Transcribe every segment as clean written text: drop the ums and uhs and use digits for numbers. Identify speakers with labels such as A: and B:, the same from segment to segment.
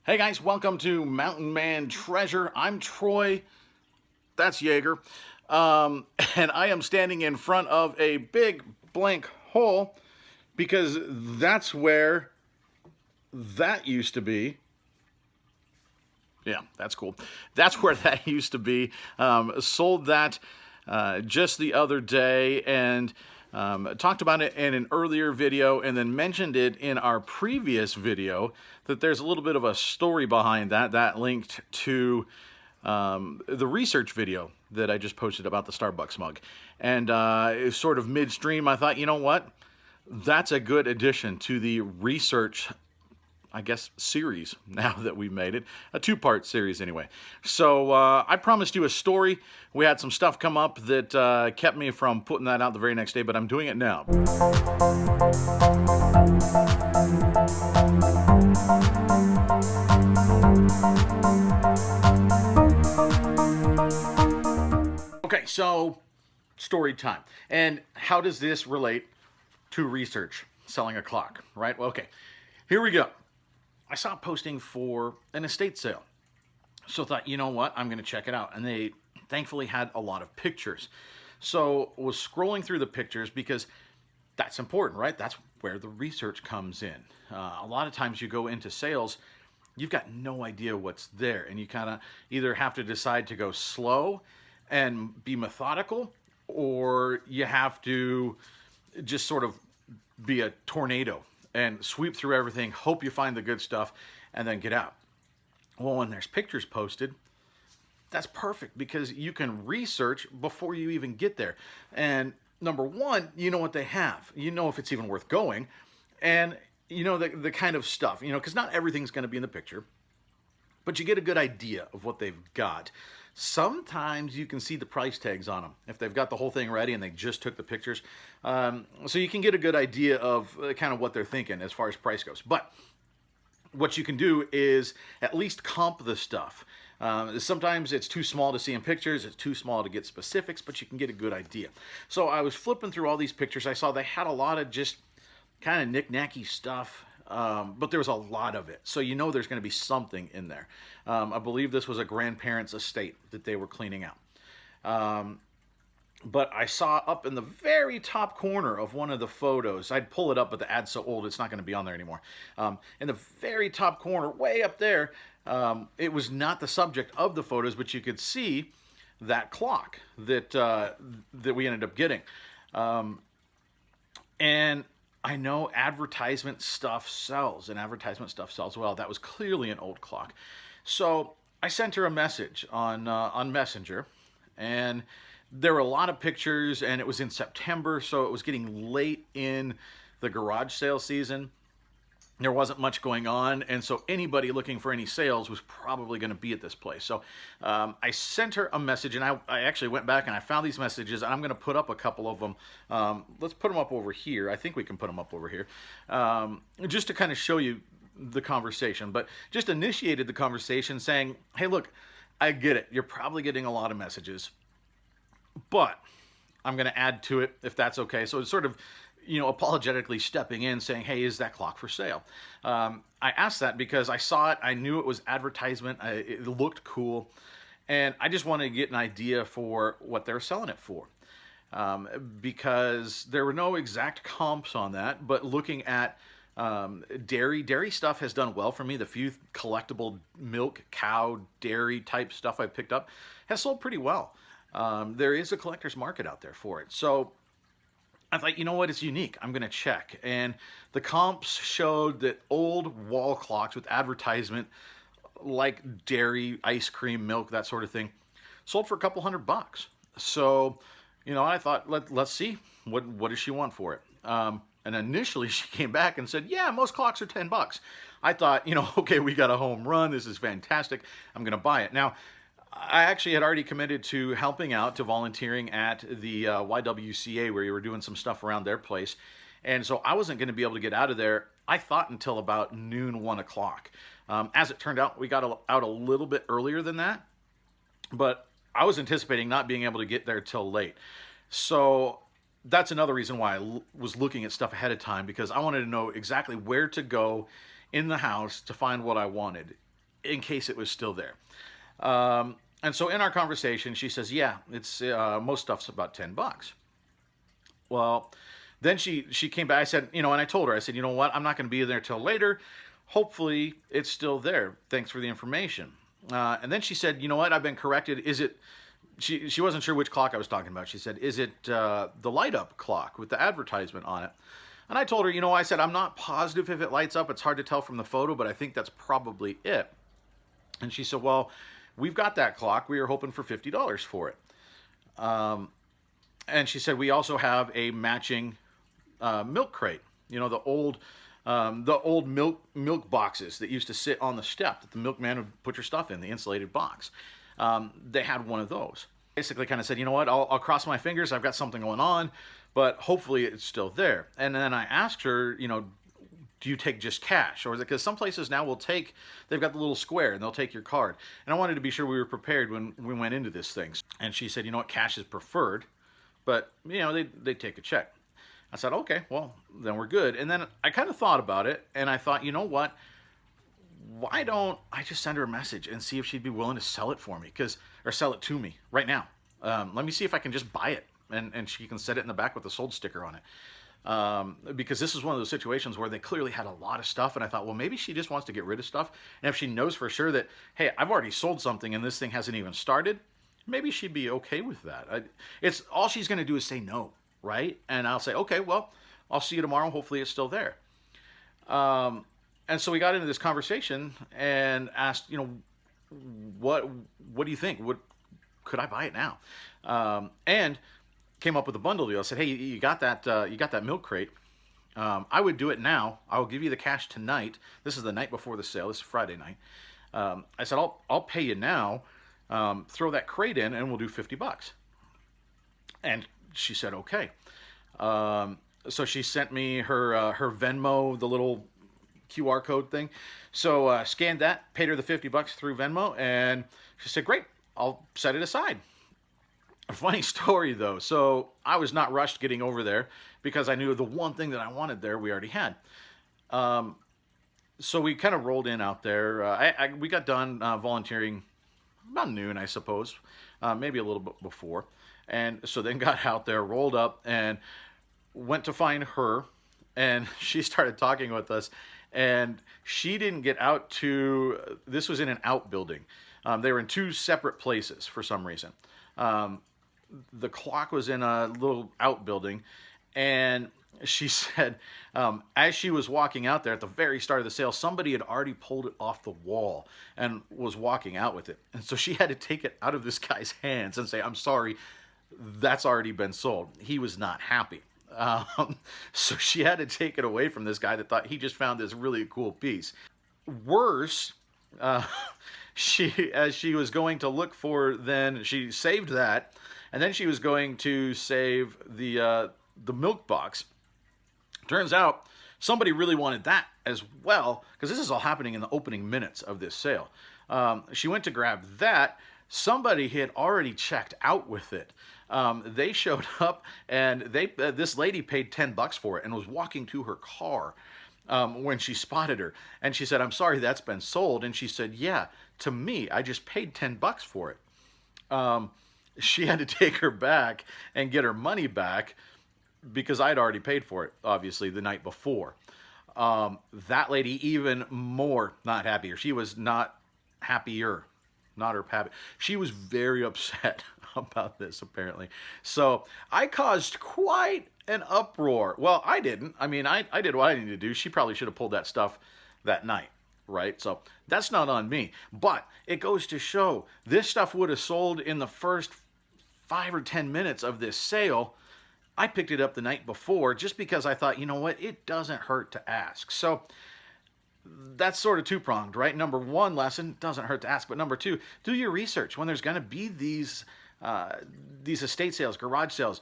A: Hey guys, welcome to Mountain Man Treasure. I'm Troy. That's Jaeger. And I am standing in front of a big blank hole because that's where that used to be. Yeah, that's cool. That's where that used to be. Sold that just the other day and talked about it in an earlier video and then mentioned it in our previous video that there's a little bit of a story behind that linked to the research video that I just posted about the Starbucks mug. And sort of midstream, I thought, you know what? That's a good addition to the research, I guess, series now that we've made it. A two-part series anyway. So I promised you a story. We had some stuff come up that kept me from putting that out the very next day, but I'm doing it now. Okay, so story time. And how does this relate to research, selling a clock, right? Well, okay, here we go. I saw a posting for an estate sale. So I thought, you know what, I'm going to check it out. And they thankfully had a lot of pictures. So was scrolling through the pictures because that's important, right? That's where the research comes in. A lot of times you go into sales, you've got no idea what's there. And you kind of either have to decide to go slow and be methodical, or you have to just sort of be a tornado and sweep through everything, hope you find the good stuff, and then get out. Well, when there's pictures posted, that's perfect because you can research before you even get there. And number one, you know what they have. You know if it's even worth going. And you know the kind of stuff, because not everything's going to be in the picture, but you get a good idea of what they've got. Sometimes you can see the price tags on them if they've got the whole thing ready and they just took the pictures. So you can get a good idea of kind of what they're thinking as far as price goes. But what you can do is at least comp the stuff. Sometimes it's too small to see in pictures, it's too small to get specifics, but you can get a good idea. So I was flipping through all these pictures. I saw they had a lot of just kind of knick-knacky stuff. But there was a lot of it. So you know there's going to be something in there. I believe this was a grandparent's estate that they were cleaning out. But I saw up in the very top corner of one of the photos, I'd pull it up, but the ad's so old it's not going to be on there anymore. In the very top corner, way up there, it was not the subject of the photos, but you could see that clock that we ended up getting. And I know advertisement stuff sells, and advertisement stuff sells well. That was clearly an old clock. So I sent her a message on Messenger, and there were a lot of pictures, and it was in September, so it was getting late in the garage sale season. There wasn't much going on, and so anybody looking for any sales was probably going to be at this place. So I sent her a message, and I actually went back and I found these messages, and I'm going to put up a couple of them. Let's put them up over here. I think we can put them up over here, just to kind of show you the conversation. But just initiated the conversation saying, hey, look, I get it. You're probably getting a lot of messages, but I'm going to add to it if that's okay. So it's sort of apologetically stepping in saying, hey, is that clock for sale? I asked that because I saw it. I knew it was advertisement. It looked cool. And I just wanted to get an idea for what they're selling it for. Because there were no exact comps on that, but looking at dairy stuff has done well for me. The few collectible milk, cow, dairy type stuff I picked up has sold pretty well. There is a collector's market out there for it. So I thought, you know what, it's unique. I'm going to check. And the comps showed that old wall clocks with advertisement like dairy, ice cream, milk, that sort of thing, sold for a couple $100. So, I thought, let's see, what does she want for it? And initially she came back and said, yeah, most clocks are $10. I thought, okay, we got a home run. This is fantastic. I'm going to buy it. Now, I actually had already committed to helping out, to volunteering at the YWCA, where you were doing some stuff around their place. And so I wasn't going to be able to get out of there, I thought, until about noon, 1 o'clock. As it turned out, we got out a little bit earlier than that. But I was anticipating not being able to get there till late. So that's another reason why I was looking at stuff ahead of time, because I wanted to know exactly where to go in the house to find what I wanted. in case it was still there. And so in our conversation, she says, yeah, it's most stuff's about $10. Well, then she came back. I said, and I told her, I said, you know what? I'm not going to be there till later. Hopefully it's still there. Thanks for the information. And then she said, you know what? I've been corrected. Is it, she wasn't sure which clock I was talking about. She said, is it the light up clock with the advertisement on it? And I told her, I said, I'm not positive if it lights up. It's hard to tell from the photo, but I think that's probably it. And she said, well, we've got that clock. We were hoping for $50 for it. And she said, we also have a matching milk crate. The old milk boxes that used to sit on the step that the milkman would put your stuff in, the insulated box. They had one of those. Basically kind of said, you know what, I'll cross my fingers. I've got something going on, but hopefully it's still there. And then I asked her, do you take just cash? Or is it, because some places now they've got the little square and they'll take your card. And I wanted to be sure we were prepared when we went into this thing. And she said, cash is preferred, but they take a check. I said, okay, well, then we're good. And then I kind of thought about it, and I thought, you know what? Why don't I just send her a message and see if she'd be willing to sell it for me, or sell it to me right now. Let me see if I can just buy it, and she can set it in the back with a sold sticker on it. Because this is one of those situations where they clearly had a lot of stuff, and I thought, well, maybe she just wants to get rid of stuff. And if she knows for sure that, hey, I've already sold something and this thing hasn't even started, maybe she'd be okay with that. It's all she's going to do is say no. Right? And I'll say, okay, well, I'll see you tomorrow. Hopefully it's still there. And so we got into this conversation and asked, what do you think? Could I buy it now? And came up with a bundle deal. I said, hey, you got that milk crate. I would do it now. I will give you the cash tonight. This is the night before the sale. This is Friday night. I said, I'll pay you now. Throw that crate in and we'll do $50. And she said, okay. So she sent me her Venmo, the little QR code thing. So scanned that, paid her the $50 through Venmo, and she said, great, I'll set it aside. A funny story, though. So I was not rushed getting over there because I knew the one thing that I wanted there we already had. So we kind of rolled in out there. We got done volunteering about noon, I suppose, maybe a little bit before. And so then got out there, rolled up, and went to find her. And she started talking with us. And she didn't get out to, this was in an outbuilding. They were in two separate places for some reason. The clock was in a little outbuilding. And she said, as she was walking out there at the very start of the sale, somebody had already pulled it off the wall and was walking out with it. And so she had to take it out of this guy's hands and say, I'm sorry, that's already been sold. He was not happy. So she had to take it away from this guy that thought he just found this really cool piece. Worse, as she was going to look for, then she saved that, and then she was going to save the milk box. Turns out somebody really wanted that as well, because this is all happening in the opening minutes of this sale. She went to grab that. Somebody had already checked out with it. They showed up, and this lady paid $10 for it and was walking to her car when she spotted her. And she said, I'm sorry, that's been sold. And she said, yeah, to me, I just paid $10 for it. She had to take her back and get her money back because I'd already paid for it, obviously, the night before. That lady even more not happier. She was not happier. Not her happy. She was very upset about this, apparently. So I caused quite an uproar. Well, I didn't. I mean, I did what I needed to do. She probably should have pulled that stuff that night, right? So that's not on me. But it goes to show this stuff would have sold in the first 5 or 10 minutes of this sale. I picked it up the night before just because I thought, you know what, it doesn't hurt to ask. So that's sort of two-pronged, right? Number one lesson, doesn't hurt to ask, but number two, do your research. When there's going to be these estate sales, garage sales,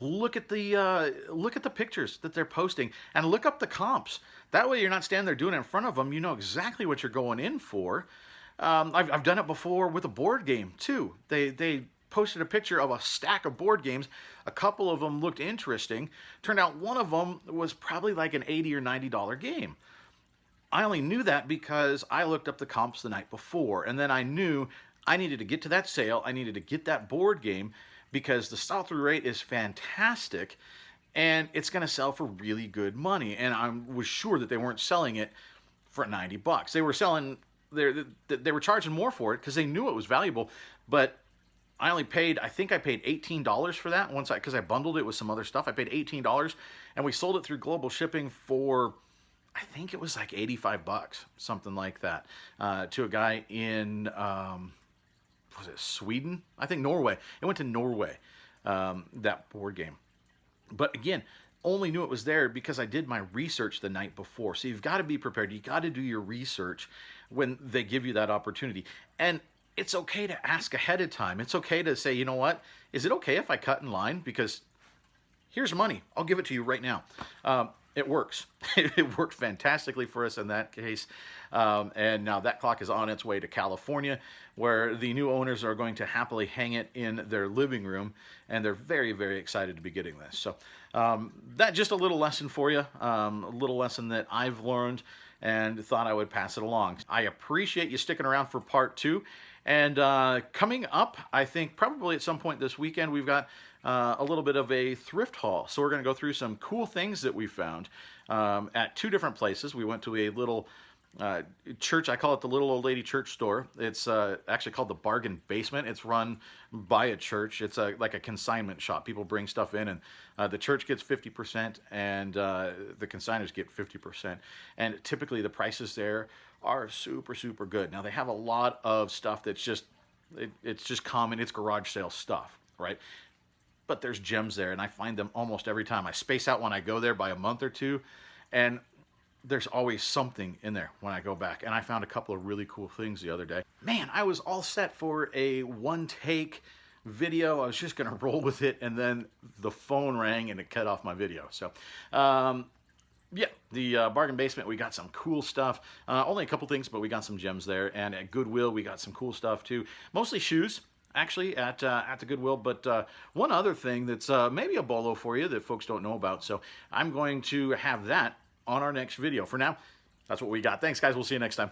A: look at the pictures that they're posting and look up the comps. That way you're not standing there doing it in front of them. You know exactly what you're going in for. I've done it before with a board game too. They posted a picture of a stack of board games. A couple of them looked interesting. Turned out one of them was probably like an $80 or $90 game. I only knew that because I looked up the comps the night before, and then I knew I needed to get to that sale. I needed to get that board game because the sell-through rate is fantastic, and it's going to sell for really good money. And I was sure that they weren't selling it for 90 bucks. They were selling, they were charging more for it because they knew it was valuable, but I only paid, I think I paid $18 for that once because I bundled it with some other stuff. I paid $18, and we sold it through global shipping for, I think it was like 85 bucks, something like that, to a guy in, was it Sweden? I think Norway. It went to Norway, that board game. But again, only knew it was there because I did my research the night before. So you've got to be prepared. You got to do your research when they give you that opportunity. And it's okay to ask ahead of time. It's okay to say, you know what? Is it okay if I cut in line? Because here's money. I'll give it to you right now. It works. It worked fantastically for us in that case. And now that clock is on its way to California, where the new owners are going to happily hang it in their living room, and they're very, very excited to be getting this. So that just a little lesson for you, a little lesson that I've learned and thought I would pass it along. I appreciate you sticking around for part 2. And coming up, I think probably at some point this weekend, we've got a little bit of a thrift haul. So we're going to go through some cool things that we found at 2 different places. We went to a little church. I call it the Little Old Lady Church Store. It's actually called the Bargain Basement. It's run by a church. It's like a consignment shop. People bring stuff in, and the church gets 50%, and the consigners get 50%. And typically the prices there are super, super good. Now they have a lot of stuff that's just, it's just common. It's garage sale stuff, right? But there's gems there, and I find them almost every time. I space out when I go there by a month or 2, and there's always something in there when I go back. And I found a couple of really cool things the other day. Man, I was all set for a one-take video. I was just going to roll with it, and then the phone rang and it cut off my video. So, yeah, the Bargain Basement, we got some cool stuff. Only a couple things, but we got some gems there. And at Goodwill, we got some cool stuff too. Mostly shoes, actually, at the Goodwill. But one other thing that's maybe a bolo for you that folks don't know about. So I'm going to have that on our next video. For now, that's what we got. Thanks, guys. We'll see you next time.